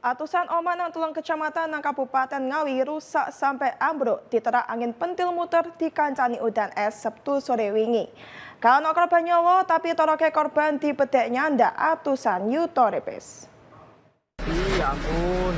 Atusan omah nang telung kecamatan nang Kabupaten Ngawi rusak sampai ambruk diterak angin pentil muter di kancani udan es Sabtu sore wingi. Kaono korban nyawa tapi toroke korban dipedek nyanda atusan yuto repes. Ya ampun.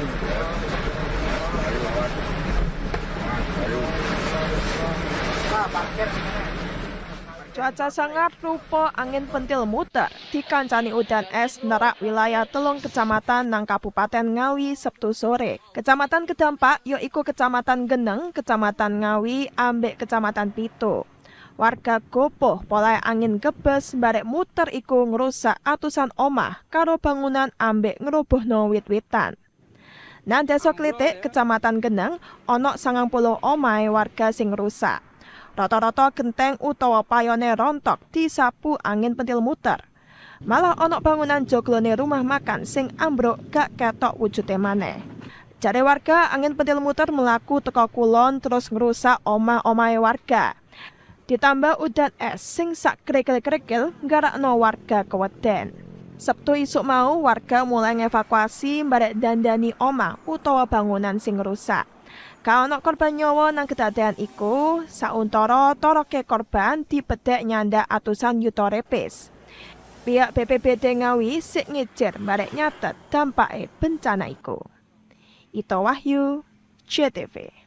Cuaca sangat rupa angin pentil muter di kancani udan es nerak wilayah telung kecamatan nang Kabupaten Ngawi Sabtu sore. Kecamatan kedampak yaiku Kecamatan Geneng, Kecamatan Ngawi, ambek Kecamatan Pito. Warga gopoh pola angin kebes barek muter iku ngerusak atusan omah karo bangunan ambek ngerubuhno wit-witan. Nang desa Klitik, Kecamatan Geneng, ono 90 omahe warga sing rusak. Rata-rata genteng utawa payone rontok disapu angin pentil muter. Malah ono bangunan joglone rumah makan sing ambruk gak ketok wujude maneh. Jare warga angin pentil muter melaku teka kulon terus ngerusak omah-omahe warga. Ditambah udan es sing sak krikil-krikil nggarakno warga keweden. Sabtu isuk mau warga mulai ngevakuasi barek dandani omah utawa bangunan sing rusak. Kaono korban nyawa nang kedadean iku, sauntara toroke korban dipedek nyanda atusan yuto repes. Pihak BPBD Ngawi sik ngejer barek nyatet dampake bencana iku. Ito Wahyu, JTV.